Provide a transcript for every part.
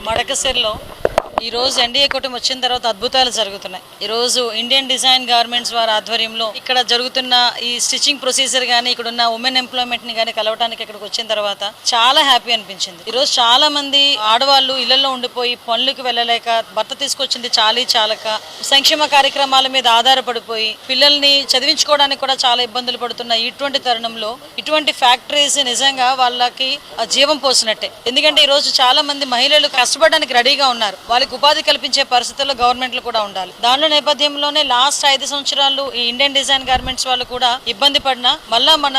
మడకసిరిలో ఈరోజు ఎన్డీఏ కూటమి వచ్చిన తర్వాత అద్భుతాలు జరుగుతున్నాయి. ఈరోజు ఇండియన్ డిజైన్ గార్మెంట్స్ వారి ఆధ్వర్యంలో ఇక్కడ జరుగుతున్న ఈ స్టిచ్చింగ్ ప్రొసీజర్ కానీ ఇక్కడ ఉన్న ఉమెన్ ఎంప్లాయ్మెంట్ ని కానీ కలవడానికి ఇక్కడికి వచ్చిన తర్వాత చాలా హ్యాపీ అనిపించింది. ఈరోజు చాలా మంది ఆడవాళ్ళు ఇళ్లలో ఉండిపోయి పనులకు వెళ్ళలేక భర్త తీసుకొచ్చింది చాలక సంక్షేమ కార్యక్రమాల మీద ఆధారపడిపోయి పిల్లల్ని చదివించుకోవడానికి కూడా చాలా ఇబ్బందులు పడుతున్న ఇటువంటి తరుణంలో ఇటువంటి ఫ్యాక్టరీస్ నిజంగా వాళ్ళకి జీవం పోసినట్టే. ఎందుకంటే ఈ రోజు చాలా మంది మహిళలు కష్టపడడానికి రెడీగా ఉన్నారు. వాళ్ళకి ఉపాధి కల్పించే పరిస్థితుల్లో గవర్నమెంట్లు కూడా ఉండాలి. దానిలో నేపథ్యంలోనే లాస్ట్ 5 సంవత్సరాలు ఈ ఇండియన్ డిజైన్ గార్మెంట్స్ వాళ్ళు కూడా ఇబ్బంది పడినా మళ్ళా మన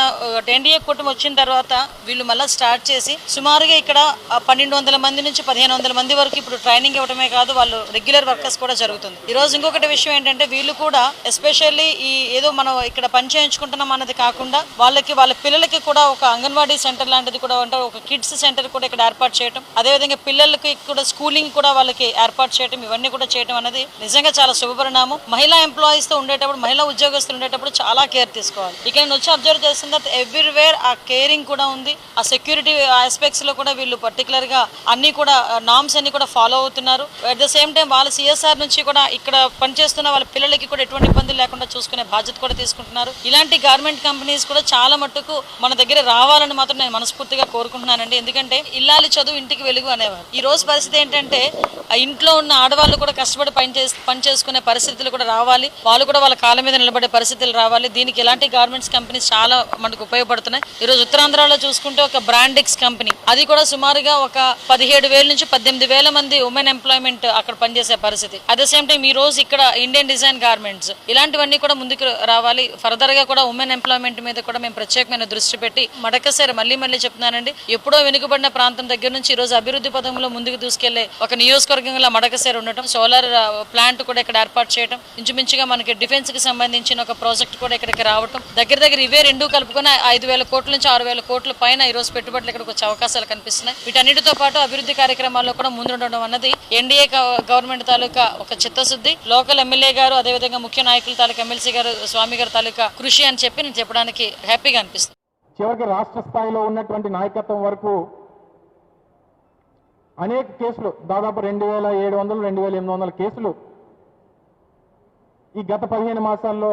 ఎన్డీఏ కూటమి వచ్చిన తర్వాత వీళ్ళు మళ్ళీ స్టార్ట్ చేసి సుమారుగా ఇక్కడ 1200 మంది నుంచి 1500 మంది వరకు ఇప్పుడు ట్రైనింగ్ ఇవ్వడమే కాదు, వాళ్ళు రెగ్యులర్ వర్కర్స్ కూడా జరుగుతుంది. ఈ రోజు ఇంకొకటి విషయం ఏంటంటే వీళ్ళు కూడా ఎస్పెషల్లీ ఈ ఏదో మనం ఇక్కడ పని చేయించుకుంటున్నాం అన్నది కాకుండా వాళ్ళకి వాళ్ళ పిల్లలకి కూడా ఒక అంగన్వాడీ సెంటర్ లాంటిది కూడా ఉంటారు, ఒక కిడ్స్ సెంటర్ కూడా ఇక్కడ ఏర్పాటు చేయడం, అదేవిధంగా పిల్లలకి కూడా స్కూలింగ్ కూడా వాళ్ళకి ఏర్పాటు చేయడం, ఇవన్నీ కూడా చేయడం అనేది నిజంగా చాలా శుభపరిణామం. మహిళా ఎంప్లాయీస్ తో ఉండేటప్పుడు, మహిళా ఉద్యోగస్తులు ఉండేటప్పుడు చాలా కేర్ తీసుకోవాలి. ఇక నేను వచ్చి అబ్జర్వ్ చేస్తున్న ఎవ్రీవేర్ ఆ కేరింగ్ కూడా ఉంది. ఆ సెక్యూరిటీ ఆస్పెక్ట్స్ లో కూడా వీళ్ళు పర్టికులర్ గా అన్ని కూడా నామ్స్ అన్ని కూడా ఫాలో అవుతున్నారు. అట్ ద సేమ్ టైం వాళ్ళ సిఎస్ఆర్ నుంచి కూడా ఇక్కడ పనిచేస్తున్న వాళ్ళ పిల్లలకి కూడా ఎటువంటి ఇబ్బందులు లేకుండా చూసుకునే బాధ్యత కూడా తీసుకుంటున్నారు. ఇలాంటి గార్మెంట్ కంపెనీస్ కూడా చాలా మట్టుకు మన దగ్గర రావాలని మాత్రం నేను మనస్ఫూర్తిగా కోరుకుంటున్నానండి. ఎందుకంటే ఇల్లాలి చదువు ఇంటికి వెలుగు అనేవారు. ఈ రోజు పరిస్థితి ఏంటంటే ఇంట్లో ఉన్న ఆడవాళ్ళు కూడా కష్టపడి పని చేసుకునే పరిస్థితులు కూడా రావాలి, వాళ్ళు కూడా వాళ్ళ కాళ్ళ మీద నిలబడే పరిస్థితులు రావాలి. దీనికి ఇలాంటి గార్మెంట్స్ కంపెనీస్ చాలా మనకు ఉపయోగపడుతున్నాయి. ఈ రోజు ఉత్తరాంధ్రలో చూసుకుంటే ఒక బ్రాండెక్స్ కంపెనీ, అది కూడా సుమారుగా ఒక 17,000 నుంచి 18,000 మంది ఉమెన్ ఎంప్లాయ్మెంట్ అక్కడ పనిచేసే పరిస్థితి. అట్ ద సేమ్ టైం ఈ రోజు ఇక్కడ ఇండియన్ డిజైన్ గార్మెంట్స్ ఇలాంటివన్నీ కూడా ముందుకు రావాలి. ఫర్దర్ గా కూడా ఉమెన్ ఎంప్లాయ్మెంట్ మీద కూడా మేము ప్రత్యేకమైన దృష్టి పెట్టి మడకసిరి మళ్ళీ చెప్తున్నానండి, ఎప్పుడో వెనుకబడిన ప్రాంతం దగ్గర నుంచి ఈ రోజు అభివృద్ధి పథంలో ముందుకు దూసుకెళ్లే ఒక నియోజకవర్గంలో మడకసిరి ఉండటం, సోలార్ ప్లాంట్ కూడా ఇక్కడ ఏర్పాటు చేయడం, ఇంచుమించుగా మనకి డిఫెన్స్ కి సంబంధించిన ఒక ప్రాజెక్ట్ కూడా ఇక్కడికి రావడం, దగ్గర ఇవే రెండు కలుపుకొని 5,000 కోట్ల నుంచి 6,000 కోట్ల పైన ఈ రోజు పెట్టుబడులు ఇక్కడికి వచ్చే అవకాశాలు కనిపిస్తున్నాయి. వీటన్నిటితో పాటు అభివృద్ధి కార్యక్రమాల్లో కూడా ముందుండడం అన్నది ఎన్డీఏ గవర్నమెంట్ తాలూకా ఒక చిత్తశుద్ధి, లోకల్ ఎమ్మెల్యే గారు అదేవిధంగా ముఖ్య నాయకుల తాలూకా ఎమ్మెల్సీ గారు స్వామి గారి తాలూకా కృషి అని చెప్పి నేను చెప్పడానికి హ్యాపీగా అనిపిస్తుంది. చివరికి రాష్ట్ర స్థాయిలో ఉన్నటువంటి నాయకత్వం వరకు అనేక కేసులు, దాదాపు 2,700 2,800 కేసులు ఈ గత 15 మాసాల్లో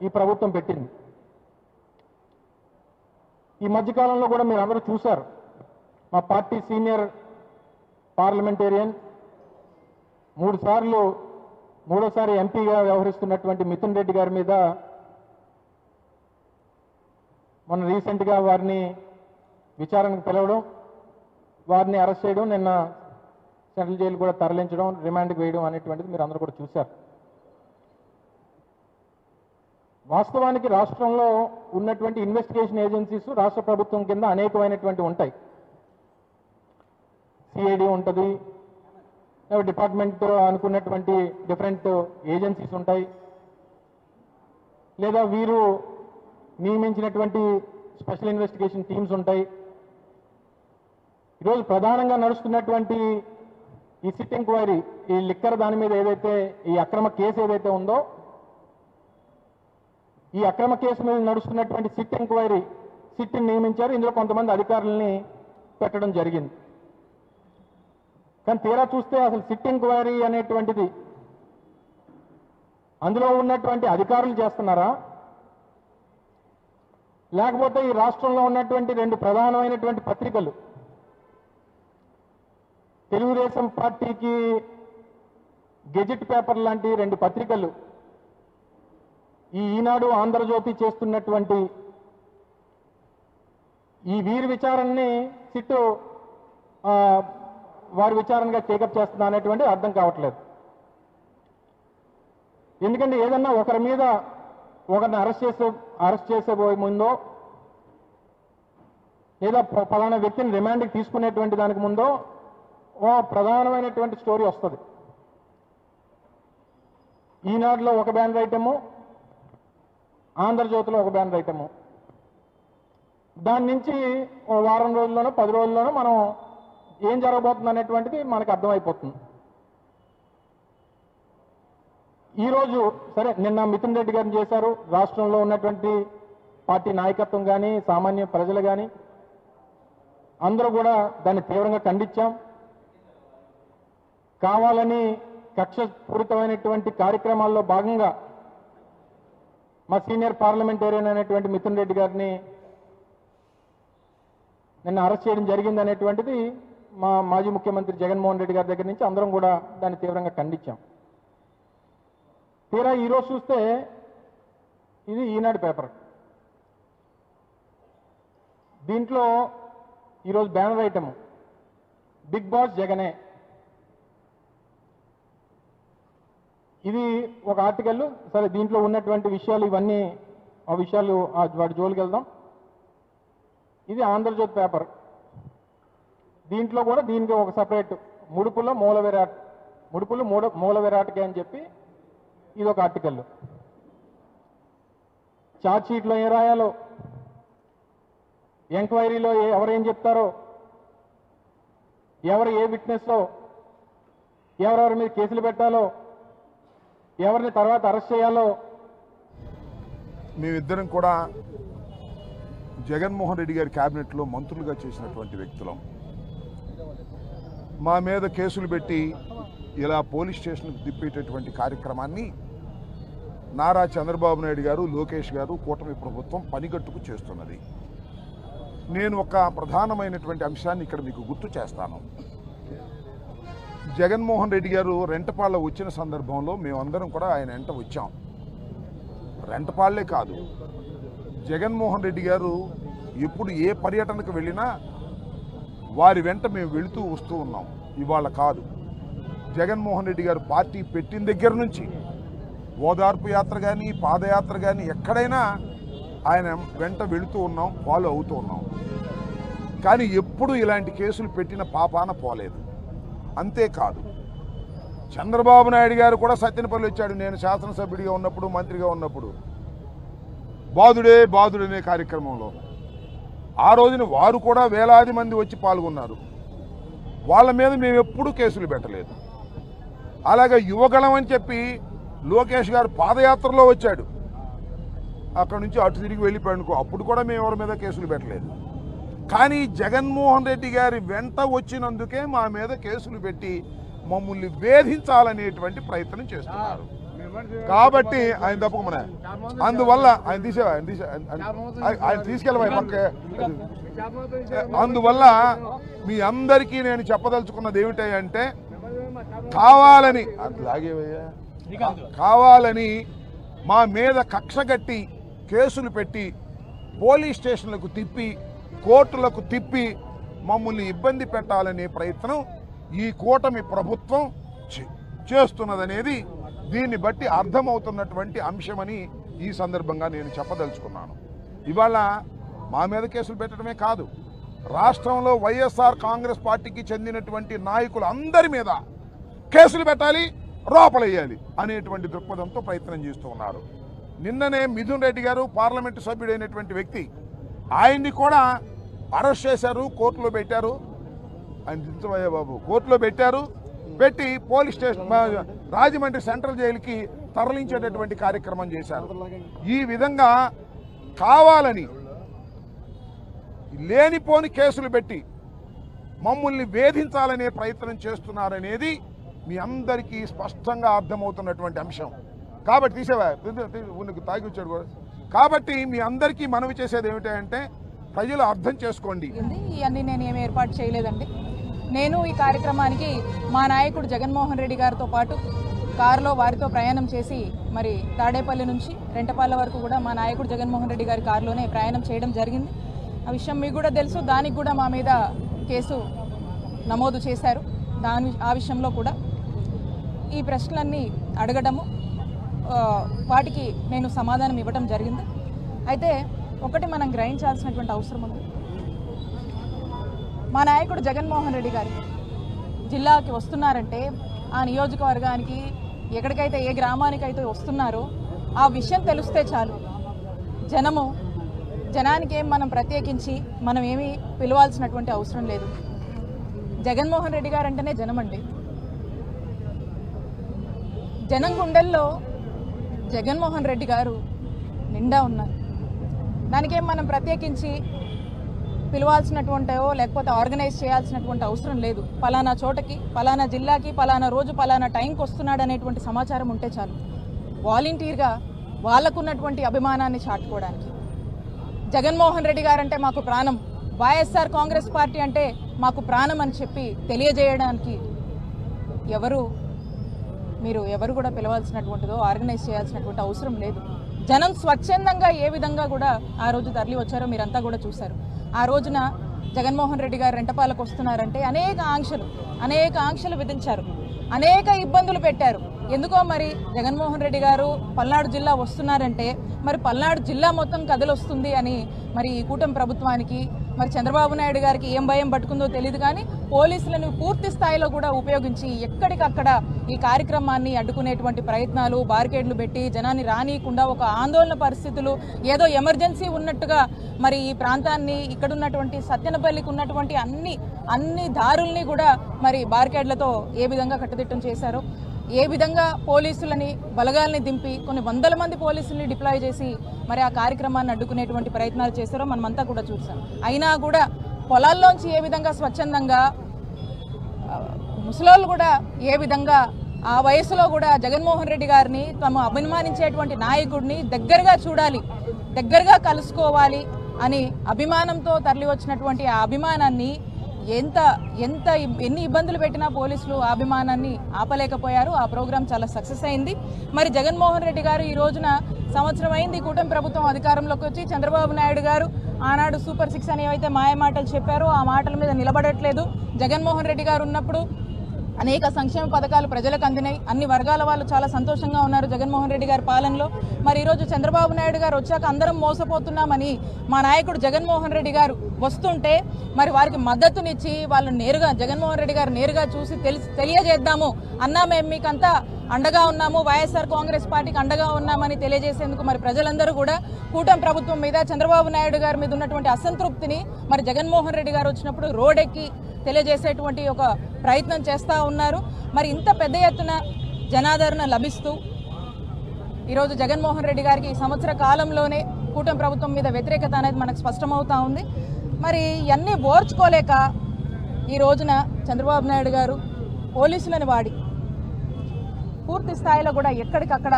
ఈ ప్రభుత్వం పెట్టింది. ఈ మధ్యకాలంలో కూడా మీరు అందరూ చూశారు, మా పార్టీ సీనియర్ పార్లమెంటేరియన్ 3 సార్లు మూడోసారి ఎంపీగా వ్యవహరిస్తున్నటువంటి మిథున్ రెడ్డి గారి మీద మొన్న రీసెంట్గా వారిని విచారణకు పిలవడం, వారిని అరెస్ట్ చేయడం, నిన్న సెంట్రల్ జైలు కూడా తరలించడం, రిమాండ్కి వేయడం అనేటువంటిది మీరు అందరూ కూడా చూశారు. వాస్తవానికి రాష్ట్రంలో ఉన్నటువంటి ఇన్వెస్టిగేషన్ ఏజెన్సీస్ రాష్ట్ర ప్రభుత్వం కింద అనేకమైనటువంటి ఉంటాయి. సిఐడి ఉంటుంది, డిపార్ట్మెంట్ అనుకున్నటువంటి డిఫరెంట్ ఏజెన్సీస్ ఉంటాయి, లేదా వీరు నియమించినటువంటి స్పెషల్ ఇన్వెస్టిగేషన్ టీమ్స్ ఉంటాయి. ఈరోజు ప్రధానంగా నడుస్తున్నటువంటి ఈ సిట్ ఎంక్వైరీ, ఈ లిక్కర్ దాని మీద ఏదైతే ఈ అక్రమ కేసు ఏదైతే ఉందో, ఈ అక్రమ కేసు మీద నడుస్తున్నటువంటి సిట్ ఎంక్వైరీ, సిట్ని నియమించారు. ఇందులో కొంతమంది అధికారులని పెట్టడం జరిగింది. కానీ తీరా చూస్తే అసలు సిట్ ఎంక్వైరీ అనేటువంటిది అందులో ఉన్నటువంటి అధికారులు చేస్తున్నారా, లేకపోతే ఈ రాష్ట్రంలో ఉన్నటువంటి 2 ప్రధానమైనటువంటి పత్రికలు, తెలుగుదేశం పార్టీకి గెజెట్ పేపర్ లాంటి 2 పత్రికలు, ఈ ఈనాడు ఆంధ్రజ్యోతి చేస్తున్నటువంటి ఈ వీరి విచారణని సిట్టు వారి విచారణగా టేకప్ చేస్తున్నా అనేటువంటి అర్థం కావట్లేదు. ఎందుకంటే ఏదన్నా ఒకరి మీద ఒకరిని అరెస్ట్ చేసే ముందో, లేదా ఫలానా వ్యక్తిని రిమాండ్కి తీసుకునేటువంటి దానికి ముందో ఓ ప్రధానమైనటువంటి స్టోరీ వస్తుంది. ఈనాడులో ఒక బ్యానర్ ఐటము, ఆంధ్రజ్యోతిలో ఒక బ్యానర్ ఐటము. దాని నుంచి ఓ వారం రోజుల్లోనో 10 రోజుల్లోనో మనం ఏం జరగబోతుంది అనేటువంటిది మనకు అర్థమైపోతుంది. ఈరోజు సరే నిన్న మిథున్ రెడ్డి గారిని చేశారు. రాష్ట్రంలో ఉన్నటువంటి పార్టీ నాయకత్వం కానీ సామాన్య ప్రజలు కానీ అందరూ కూడా దాన్ని తీవ్రంగా ఖండించాం. కావాలని కక్షపూరితమైనటువంటి కార్యక్రమాల్లో భాగంగా మా సీనియర్ పార్లమెంటేరియన్ అనేటువంటి మిథున్ రెడ్డి గారిని నిన్న అరెస్ట్ చేయడం జరిగింది అనేటువంటిది మా మాజీ ముఖ్యమంత్రి జగన్మోహన్ రెడ్డి గారి దగ్గర నుంచి అందరం కూడా దాన్ని తీవ్రంగా ఖండించాం. తీరా ఈరోజు చూస్తే ఇది ఈనాడు పేపర్. దీంట్లో ఈరోజు బ్యానర్ ఐటమ్ బిగ్ బాస్ జగనే. ఇది ఒక ఆర్టికల్. సరే దీంట్లో ఉన్నటువంటి విషయాలు ఇవన్నీ ఆ విషయాలు వాటి జోలికి వెళ్దాం. ఇది ఆంధ్రజ్యోతి పేపర్. దీంట్లో కూడా దీనికి ఒక సపరేట్ ముడుపుల మూల విరాట్కే అని చెప్పి ఇది ఒక ఆర్టికల్. ఛార్జ్ షీట్లో ఏం రాయాలో, ఎంక్వైరీలో ఎవరేం చెప్తారో, ఎవరు ఏ విట్నెస్లో ఎవరెవరి మీద కేసులు పెట్టాలో, ఎవరిని తర్వాత అరెస్ట్ చేయాలో. మేమిద్దరం కూడా జగన్మోహన్ రెడ్డి గారి క్యాబినెట్లో మంత్రులుగా చేసినటువంటి వ్యక్తులం. మా మీద కేసులు పెట్టి ఇలా పోలీస్ స్టేషన్కు తిప్పేటటువంటి కార్యక్రమాన్ని నారా చంద్రబాబు నాయుడు గారు, లోకేష్ గారు, కూటమి ప్రభుత్వం పనిగట్టుకు చేస్తున్నది. నేను ఒక ప్రధానమైనటువంటి అంశాన్ని ఇక్కడ మీకు గుర్తు చేస్తాను. జగన్మోహన్ రెడ్డి గారు రెంటపాళ్ళ వచ్చిన సందర్భంలో మేమందరం కూడా ఆయన వెంట వచ్చాం. రెంటపాళ్లే కాదు, జగన్మోహన్ రెడ్డి గారు ఎప్పుడు ఏ పర్యటనకు వెళ్ళినా వారి వెంట మేము వెళుతూ వస్తూ ఉన్నాం. ఇవాళ కాదు, జగన్మోహన్ రెడ్డి గారు పార్టీ పెట్టిన దగ్గర నుంచి ఓదార్పు యాత్ర కానీ పాదయాత్ర కానీ ఎక్కడైనా ఆయన వెంట వెళుతూ ఉన్నాం, ఫాలో అవుతూ ఉన్నాం. కానీ ఎప్పుడు ఇలాంటి కేసులు పెట్టిన పాపాన పోలేదు. అంతేకాదు, చంద్రబాబు నాయుడు గారు కూడా సత్యనపల్లి వచ్చాడు. నేను శాసనసభ్యుడిగా ఉన్నప్పుడు, మంత్రిగా ఉన్నప్పుడు బాదుడనే కార్యక్రమంలో ఆ రోజున వారు కూడా వేలాది మంది వచ్చి పాల్గొన్నారు. వాళ్ళ మీద మేము ఎప్పుడూ కేసులు పెట్టలేదు. అలాగే యువగళం అని చెప్పి లోకేష్ గారు పాదయాత్రలో వచ్చాడు, అక్కడి నుంచి అటు తిరిగి వెళ్ళిపోయాడుకో, అప్పుడు కూడా మేము ఎవరి మీద కేసులు పెట్టలేదు. కానీ జగన్మోహన్ రెడ్డి గారి వెంట వచ్చినందుకే మా మీద కేసులు పెట్టి మమ్మల్ని వేధించాలనేటువంటి ప్రయత్నం చేస్తున్నారు. కాబట్టి ఆయన తప్పకుండా అందువల్ల ఆయన తీసుకెళ్ళబోయే పక్క. అందువల్ల మీ అందరికీ నేను చెప్పదలుచుకున్నది ఏమిటంటే, కావాలని మా మీద కక్షగట్టి కేసులు పెట్టి పోలీస్ స్టేషన్లకు తిప్పి కోర్టులకు తిప్పి మమ్మల్ని ఇబ్బంది పెట్టాలనే ప్రయత్నం ఈ కూటమి ప్రభుత్వం చేస్తున్నదనేది దీన్ని బట్టి అర్థమవుతున్నటువంటి అంశమని ఈ సందర్భంగా నేను చెప్పదలుచుకున్నాను. ఇవాళ మా మీద కేసులు పెట్టడమే కాదు, రాష్ట్రంలో వైఎస్ఆర్ కాంగ్రెస్ పార్టీకి చెందినటువంటి నాయకులు అందరి మీద కేసులు పెట్టాలి, లోపలయ్యాలి అనేటువంటి దృక్పథంతో ప్రయత్నం చేస్తూ ఉన్నారు. నిన్ననే మిథున్ రెడ్డి గారు పార్లమెంటు సభ్యుడైనటువంటి వ్యక్తి, ఆయన్ని కూడా అరెస్ట్ చేశారు, కోర్టులో పెట్టారు. ఆయన దించవయ్య బాబు, కోర్టులో పెట్టి పోలీస్ స్టేషన్ రాజమండ్రి సెంట్రల్ జైలుకి తరలించేటటువంటి కార్యక్రమం చేశారు. ఈ విధంగా కావాలని లేనిపోని కేసులు పెట్టి మమ్మల్ని వేధించాలనే ప్రయత్నం చేస్తున్నారనేది మీ అందరికీ స్పష్టంగా అర్థమవుతున్నటువంటి అంశం. కాబట్టి తీసేవా తాగి వచ్చాడు కూడా. కాబట్టి మీ అందరికీ మనవి చేసేది ఏమిటంటే, ప్రజలు అర్థం చేసుకోండి. ఇవన్నీ నేను ఏమి ఏర్పాటు చేయలేదండి. నేను ఈ కార్యక్రమానికి మా నాయకుడు జగన్మోహన్ రెడ్డి గారితో పాటు కారులో వారితో ప్రయాణం చేసి మరి తాడేపల్లి నుంచి రెంటపాళ్ళ వరకు కూడా మా నాయకుడు జగన్మోహన్ రెడ్డి గారి కారులోనే ప్రయాణం చేయడం జరిగింది. ఆ విషయం మీకు కూడా తెలుసు. దానికి కూడా మా మీద కేసు నమోదు చేశారు. ఆ విషయంలో కూడా ఈ ప్రశ్నలన్నీ అడగడము, వాటికి నేను సమాధానం ఇవ్వడం జరిగింది. అయితే ఒకటి మనం గ్రహించాల్సినటువంటి అవసరం ఉంది. మా నాయకుడు జగన్మోహన్ రెడ్డి గారు జిల్లాకి వస్తున్నారంటే, ఆ నియోజకవర్గానికి ఎక్కడికైతే ఏ గ్రామానికైతే వస్తున్నారో ఆ విషయం తెలిస్తే చాలు. జనానికి ఏం మనం ప్రత్యేకించి మనం ఏమీ పిలవాల్సినటువంటి అవసరం లేదు. జగన్మోహన్ రెడ్డి గారు అంటేనే జనం అండి. జనం గుండెల్లో జగన్మోహన్ రెడ్డి గారు నిండా ఉన్నారు. దానికేం మనం ప్రత్యేకించి పిలవాల్సినటువంటివో లేకపోతే ఆర్గనైజ్ చేయాల్సినటువంటి అవసరం లేదు. పలానా చోటకి, పలానా జిల్లాకి, పలానా రోజు, పలానా టైంకి వస్తున్నాడు అనేటువంటి సమాచారం ఉంటే చాలు. వాలంటీర్గా వాళ్ళకున్నటువంటి అభిమానాన్ని చాటుకోవడానికి జగన్మోహన్ రెడ్డి గారంటే మాకు ప్రాణం, వైఎస్ఆర్ కాంగ్రెస్ పార్టీ అంటే మాకు ప్రాణం అని చెప్పి తెలియజేయడానికి మీరు ఎవరు కూడా పిలవాల్సినటువంటిదో ఆర్గనైజ్ చేయాల్సినటువంటి అవసరం లేదు. జనం స్వచ్ఛందంగా ఏ విధంగా కూడా ఆ రోజు తరలి వచ్చారో మీరంతా కూడా చూశారు. ఆ రోజున జగన్మోహన్ రెడ్డి గారు రెంటపాలకు వస్తున్నారంటే అనేక ఆంక్షలు విధించారు, అనేక ఇబ్బందులు పెట్టారు. ఎందుకో మరి జగన్మోహన్ రెడ్డి గారు పల్నాడు జిల్లా వస్తున్నారంటే మరి పల్నాడు జిల్లా మొత్తం కదలొస్తుంది అని మరి ఈ కూటమి ప్రభుత్వానికి, మరి చంద్రబాబు నాయుడు గారికి ఏం భయం పట్టుకుందో తెలియదు. కానీ పోలీసులను పూర్తి స్థాయిలో కూడా ఉపయోగించి ఎక్కడికక్కడ ఈ కార్యక్రమాన్ని అడ్డుకునేటువంటి ప్రయత్నాలు, బారికేడ్లు పెట్టి జనాన్ని రానియకుండా ఒక ఆందోళన పరిస్థితులు, ఏదో ఎమర్జెన్సీ ఉన్నట్టుగా మరి ఈ ప్రాంతాన్ని, ఇక్కడున్నటువంటి సత్యనపల్లికి ఉన్నటువంటి అన్ని దారుల్ని కూడా మరి బారికేడ్లతో ఏ విధంగా కట్టుదిట్టం చేశారో, ఏ విధంగా పోలీసులని బలగాల్ని దింపి కొన్ని వందల మంది పోలీసుల్ని డిప్లాయ్ చేసి మరి ఆ కార్యక్రమాన్ని అడ్డుకునేటువంటి ప్రయత్నాలు చేశారో మనమంతా కూడా చూసాం. అయినా కూడా పొలాల్లోంచి ఏ విధంగా స్వచ్ఛందంగా, ముసలోళ్ళు కూడా ఏ విధంగా ఆ వయసులో కూడా జగన్మోహన్ రెడ్డి గారిని, తమ అభిమానించేటువంటి నాయకుడిని దగ్గరగా చూడాలి, దగ్గరగా కలుసుకోవాలి అని అభిమానంతో తరలి వచ్చినటువంటి ఆ అభిమానాన్ని ఎన్ని ఇబ్బందులు పెట్టినా పోలీసులు ఆ అభిమానాన్ని ఆపలేకపోయారు. ఆ ప్రోగ్రాం చాలా సక్సెస్ అయింది. మరి జగన్మోహన్ రెడ్డి గారు ఈ రోజున సంవత్సరం అయింది కూటమి ప్రభుత్వం అధికారంలోకి వచ్చి. చంద్రబాబు నాయుడు గారు ఆనాడు సూపర్ 6 అని ఏవైతే మాయమాటలు చెప్పారో ఆ మాటల మీద నిలబడట్లేదు. జగన్మోహన్ రెడ్డి గారు ఉన్నప్పుడు అనేక సంక్షేమ పథకాలు ప్రజలకు అందినాయి. అన్ని వర్గాల వాళ్ళు చాలా సంతోషంగా ఉన్నారు జగన్మోహన్ రెడ్డి గారి పాలనలో. మరి ఈరోజు చంద్రబాబు నాయుడు గారు వచ్చాక అందరం మోసపోతున్నామని మా నాయకుడు జగన్మోహన్ రెడ్డి గారు వస్తుంటే మరి వారికి మద్దతునిచ్చి వాళ్ళు నేరుగా జగన్మోహన్ రెడ్డి గారు నేరుగా చూసి తెలియజేద్దాము అన్నా, మేము మీకంతా అండగా ఉన్నాము, వైఎస్ఆర్ కాంగ్రెస్ పార్టీకి అండగా ఉన్నామని తెలియజేసేందుకు మరి ప్రజలందరూ కూడా కూటమి ప్రభుత్వం మీద, చంద్రబాబు నాయుడు గారి మీద ఉన్నటువంటి అసంతృప్తిని మరి జగన్మోహన్ రెడ్డి గారు వచ్చినప్పుడు రోడ్డెక్కి తెలియజేసేటువంటి ఒక ప్రయత్నం చేస్తూ ఉన్నారు. మరి ఇంత పెద్ద ఎత్తున జనాదరణ లభిస్తూ ఈరోజు జగన్మోహన్ రెడ్డి గారికి ఈ సంవత్సర కాలంలోనే కూటమి ప్రభుత్వం మీద వ్యతిరేకత అనేది మనకు స్పష్టమవుతా ఉంది. మరి ఇవన్నీ ఓర్చుకోలేక ఈ రోజున చంద్రబాబు నాయుడు గారు పోలీసులను వాడి పూర్తి స్థాయిలో కూడా ఎక్కడికక్కడ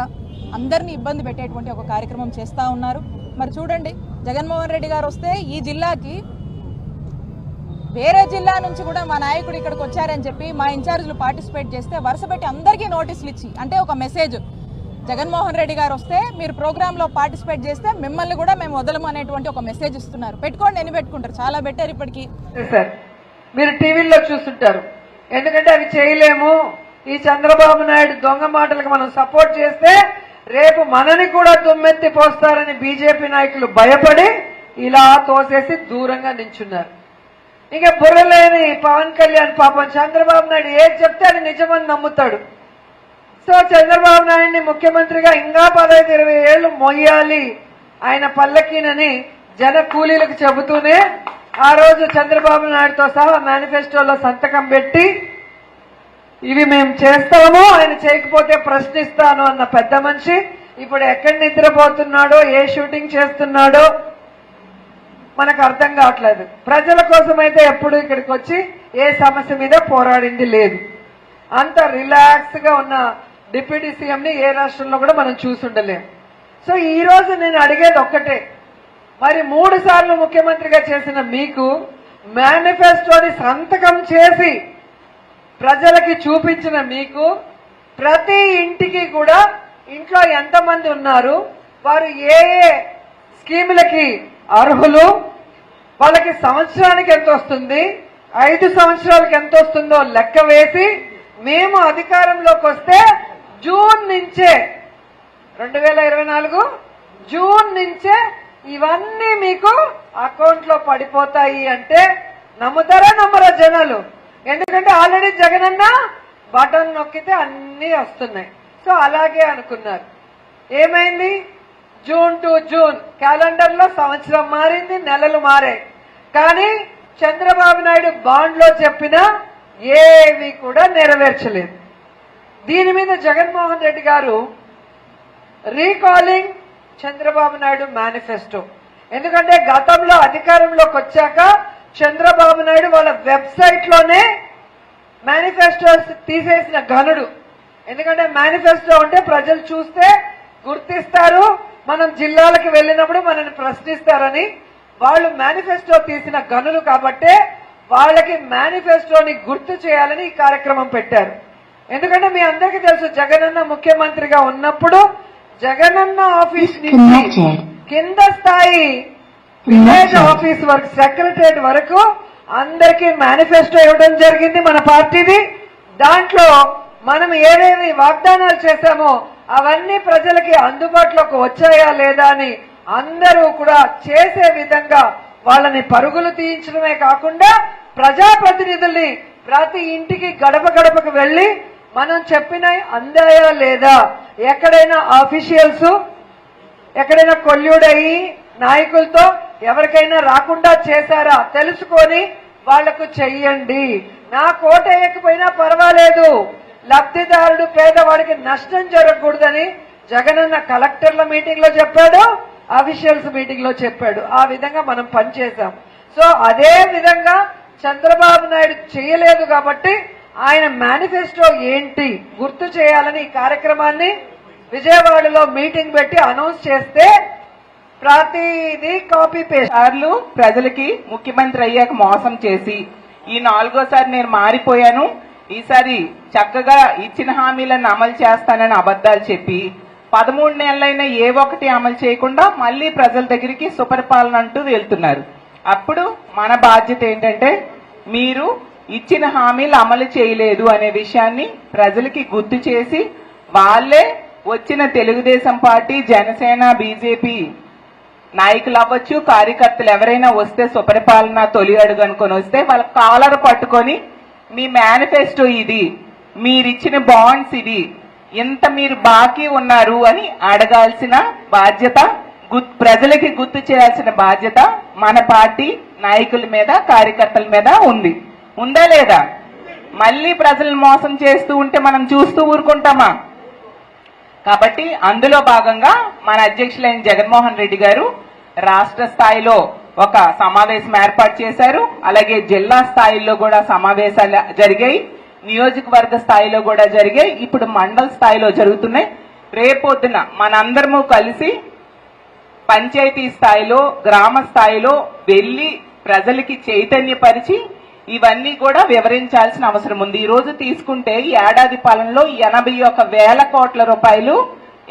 అందరినీ ఇబ్బంది పెట్టేటువంటి ఒక కార్యక్రమం చేస్తూ ఉన్నారు. మరి చూడండి, జగన్మోహన్ రెడ్డి గారు వస్తే ఈ జిల్లాకి వేరే జిల్లా నుంచి కూడా మా నాయకుడు ఇక్కడికి వచ్చారని చెప్పి మా ఇన్ఛార్జీలు పార్టిసిపేట్ చేస్తే వరుసపెట్టి అందరికీ నోటీసులు ఇచ్చి, అంటే ఒక మెసేజ్, జగన్మోహన్ రెడ్డి గారు వస్తే మీరు ప్రోగ్రాంలో పార్టిసిపేట్ చేస్తే మిమ్మల్ని కూడా మేము వదలము అనేటువంటి ఒక మెసేజ్ ఇస్తున్నారు. పెట్టుకోండి, ఎన్ని పెట్టుకుంటారు, చాలా పెట్టారు ఇప్పటికీ. సార్ మీరు టీవీల్లో చూస్తుంటారు, ఎందుకంటే అవి చేయలేము, ఈ చంద్రబాబు నాయుడు దొంగ మాటలకు మనం సపోర్ట్ చేస్తే రేపు మనని కూడా దుమ్మెత్తి పోస్తారని బీజేపీ నాయకులు భయపడి ఇలా తోసేసి దూరంగా నించున్నారు. ఇక బుర్రలేని పవన్ కళ్యాణ్ పాపం చంద్రబాబు నాయుడు ఏది చెప్తే అది నిజమని నమ్ముతాడు. సో చంద్రబాబు నాయుడిని ముఖ్యమంత్రిగా ఇంకా 15-20 ఏళ్లు మొయ్యాలి ఆయన పల్లకీనని జన కూలీలకు చెబుతూనే ఆ రోజు చంద్రబాబు నాయుడుతో సహా మేనిఫెస్టోలో సంతకం పెట్టి ఇవి మేము చేస్తాము, ఆయన చేయకపోతే ప్రశ్నిస్తాను అన్న పెద్ద మనిషి ఇప్పుడు ఎక్కడ నిద్రపోతున్నాడో, ఏ షూటింగ్ చేస్తున్నాడో మనకు అర్థం కావట్లేదు. ప్రజల కోసం అయితే ఎప్పుడు ఇక్కడికి వచ్చి ఏ సమస్య మీద పోరాడింది లేదు. అంత రిలాక్స్ గా ఉన్న డిప్యూటీ సీఎంని ఏ రాష్ట్రంలో కూడా మనం చూసుండలేం. సో ఈ రోజు నేను అడిగేది ఒక్కటే, మరి 3 సార్లు ముఖ్యమంత్రిగా చేసిన మీకు మేనిఫెస్టోని సంతకం చేసి ప్రజలకి చూపించిన మీకు ప్రతి ఇంటికి కూడా ఇంట్లో ఎంతమంది ఉన్నారు, వారు ఏ ఏ స్కీములకి అర్హులు, వాళ్ళకి సంవత్సరానికి ఎంత వస్తుంది, 5 సంవత్సరాలకి ఎంత వస్తుందో లెక్క వేసి మేము అధికారంలోకి వస్తే జూన్ నుంచే 2024 జూన్ నుంచే ఇవన్నీ మీకు అకౌంట్ లో పడిపోతాయి అంటే నమ్ముతారా నమ్మరా జనాలు? ఎందుకంటే ఆల్రెడీ జగనన్న బటన్ నొక్కితే అన్ని వస్తున్నాయి. సో అలాగే అనుకున్నారు. ఏమైంది? జూన్ టు జూన్ క్యాలెండర్ లో సంవత్సరం మారింది, నెలలు మారాయి. కానీ చంద్రబాబు నాయుడు బాండ్ లో చెప్పిన ఏవి కూడా నెరవేర్చలేదు. దీని మీద జగన్మోహన్ రెడ్డి గారు రీకాలింగ్ చంద్రబాబు నాయుడు మేనిఫెస్టో. ఎందుకంటే గతంలో అధికారంలోకి వచ్చాక చంద్రబాబు నాయుడు వాళ్ళ వెబ్సైట్ లోనే మేనిఫెస్టోస్ తీసేసిన ఘనుడు. ఎందుకంటే మేనిఫెస్టో అంటే ప్రజలు చూస్తే గుర్తిస్తారు, మనం జిల్లాలకు వెళ్ళినప్పుడు మనల్ని ప్రశ్నిస్తారని వాళ్ళు మేనిఫెస్టో తీసిన ఘనులు కాబట్టే వాళ్ళకి మేనిఫెస్టోని గుర్తు చేయాలని ఈ కార్యక్రమం పెట్టారు. ఎందుకంటే మీ అందరికీ తెలుసు, జగనన్న ముఖ్యమంత్రిగా ఉన్నప్పుడు జగనన్న ఆఫీస్ నుంచి కింద స్థాయి విలేజ్ ఆఫీస్ వరకు సెక్రటరేట్ వరకు అందరికీ మేనిఫెస్టో ఇవ్వడం జరిగింది మన పార్టీది. దాంట్లో మనం ఏవేవి వాగ్దానాలు చేశామో అవన్నీ ప్రజలకి అందుబాటులోకి వచ్చాయా లేదా అని అందరూ కూడా చేసే విధంగా వాళ్ళని పరుగులు తీయించడమే కాకుండా ప్రజాప్రతినిధుల్ని ప్రతి ఇంటికి గడప గడపకు వెళ్లి మనం చెప్పినవి అందాయా లేదా, ఎక్కడైనా ఆఫీషియల్స్ ఎక్కడైనా కొల్యూడయి నాయకులతో ఎవరికైనా రాకుండా చేశారా తెలుసుకొని వాళ్లకు చెయ్యండి. నా కోట వేయకపోయినా పర్వాలేదు, లబ్ధిదారుడు పేదవాడికి నష్టం జరగకూడదని జగనన్న కలెక్టర్ల మీటింగ్ లో చెప్పాడు, అఫీషియల్స్ మీటింగ్ లో చెప్పాడు. ఆ విధంగా మనం పనిచేశాం. సో అదే విధంగా చంద్రబాబు నాయుడు చేయలేదు కాబట్టి ఆయన మేనిఫెస్టో ఏంటి గుర్తు చేయాలని ఈ కార్యక్రమాన్ని విజయవాడలో మీటింగ్ పెట్టి అనౌన్స్ చేస్తే ప్రతిదీ కాపీ పేస్ట్. సార్లు ప్రజలకి ముఖ్యమంత్రి అయ్యాక మోసం చేసి ఈ 4గోసారి నేను మారిపోయాను, ఈసారి చక్కగా ఇచ్చిన హామీలను అమలు చేస్తానని అబద్దాలు చెప్పి 13 నెలలైనా ఏ ఒక్కటి అమలు చేయకుండా మళ్లీ ప్రజల దగ్గరికి సుపరిపాలన అంటూ వెళ్తున్నారు. అప్పుడు మన బాధ్యత ఏంటంటే మీరు ఇచ్చిన హామీలు అమలు చేయలేదు అనే విషయాన్ని ప్రజలకి గుర్తు చేసి వాళ్లే వచ్చిన తెలుగుదేశం పార్టీ, జనసేన, బీజేపీ నాయకులు అవ్వచ్చు, కార్యకర్తలు ఎవరైనా వస్తే సుపరిపాలన తొలి అడుగు అనుకుని వస్తే వాళ్ళ కాలర్ పట్టుకొని మీ మేనిఫెస్టో ఇది, మీరిచ్చిన బాండ్స్ ఇది, ఇంత మీరు బాకీ ఉన్నారు అని అడగాల్సిన బాధ్యత, ప్రజలకి గుర్తు చేయాల్సిన బాధ్యత మన పార్టీ నాయకుల మీద, కార్యకర్తల మీద ఉందా లేదా? మళ్ళీ ప్రజలను మోసం చేస్తూ ఉంటే మనం చూస్తూ ఊరుకుంటామా? కాబట్టి అందులో భాగంగా మన అధ్యక్షులైన జగన్మోహన్ రెడ్డి గారు రాష్ట్ర స్థాయిలో ఒక సమావేశం ఏర్పాటు చేశారు. అలాగే జిల్లా స్థాయిలో కూడా సమావేశాలు జరిగాయి, నియోజకవర్గ స్థాయిలో కూడా జరిగాయి, ఇప్పుడు మండల స్థాయిలో జరుగుతున్నాయి. రేపొద్దున మనందరము కలిసి పంచాయతీ స్థాయిలో, గ్రామ స్థాయిలో వెళ్లి ప్రజలకి చైతన్యపరిచి ఇవన్నీ కూడా వివరించాల్సిన అవసరం ఉంది. ఈ రోజు తీసుకుంటే ఈ ఏడాది పాలనలో 81,000 కోట్ల రూపాయలు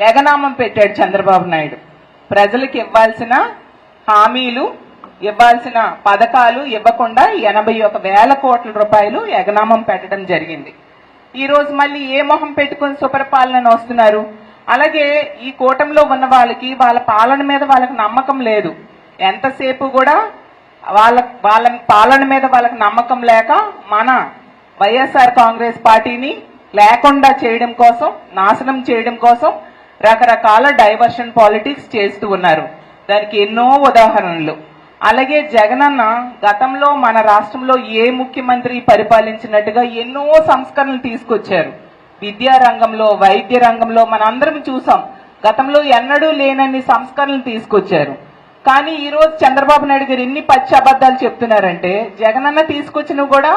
ఎగనామం పెట్టాడు చంద్రబాబు నాయుడు. ప్రజలకు ఇవ్వాల్సిన హామీలు, ఇవ్వాల్సిన పథకాలు ఇవ్వకుండా 81,000 కోట్ల రూపాయలు ఎగనామం పెట్టడం జరిగింది. ఈ రోజు మళ్ళీ ఏ మొహం పెట్టుకుని సుపరిపాలన వస్తున్నారు? అలాగే ఈ కూటమిలో ఉన్న వాళ్ళకి వాళ్ళ పాలన మీద వాళ్ళకి నమ్మకం లేదు. ఎంతసేపు కూడా వాళ్ళ పాలన మీద వాళ్ళకి నమ్మకం లేక మన వైఎస్ఆర్ కాంగ్రెస్ పార్టీని లేకుండా చేయడం కోసం, నాశనం చేయడం కోసం రకరకాల డైవర్షన్ పాలిటిక్స్ చేస్తూ ఉన్నారు. దానికి ఎన్నో ఉదాహరణలు. అలాగే జగనన్న గతంలో మన రాష్ట్రంలో ఏ ముఖ్యమంత్రి పరిపాలించినట్టుగా ఎన్నో సంస్కరణలు తీసుకొచ్చారు. విద్యా రంగంలో, వైద్య రంగంలో మనందరం చూసాం. గతంలో ఎన్నడూ లేనన్ని సంస్కరణలు తీసుకొచ్చారు. కానీ ఈ రోజు చంద్రబాబు నాయుడు గారు ఎన్ని పచ్చి అబద్దాలు చెప్తున్నారంటే, జగనన్న తీసుకొచ్చినవి కూడా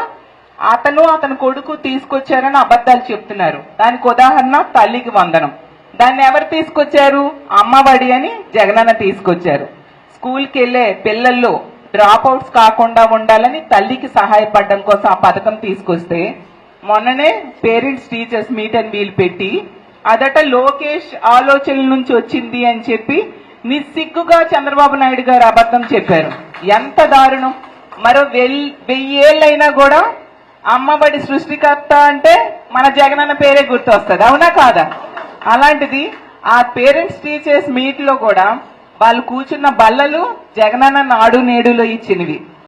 అతని కొడుకు తీసుకొచ్చారని అబద్దాలు చెప్తున్నారు. దానికి ఉదాహరణ తల్లికి వందనం. దాన్ని ఎవరు తీసుకొచ్చారు? అమ్మఒడి అని జగనన్న తీసుకొచ్చారు. స్కూల్కి వెళ్లే పిల్లల్లో డ్రాప్ అవుట్స్ కాకుండా ఉండాలని తల్లికి సహాయపడడం కోసం ఆ పథకం తీసుకొస్తే, మొన్ననే parents teachers meet and meal పెట్టి అదట లోకేష్ ఆలోచనల నుంచి వచ్చింది అని చెప్పి నిస్సిగ్గుగా చంద్రబాబు నాయుడు గారు అబద్ధం చెప్పారు. ఎంత దారుణం! మరో 1000 ఏళ్ళైనా కూడా అమ్మఒడి సృష్టికర్త అంటే మన జగనన్న పేరే గుర్తొస్తుంది, అవునా కాదా? అలాంటిది ఆ పేరెంట్స్ టీచర్స్ మీట్ లో కూడా వాళ్ళు కూర్చున్న బల్లలు జగనన్న నాడు నేడులో ఇచ్చినవి.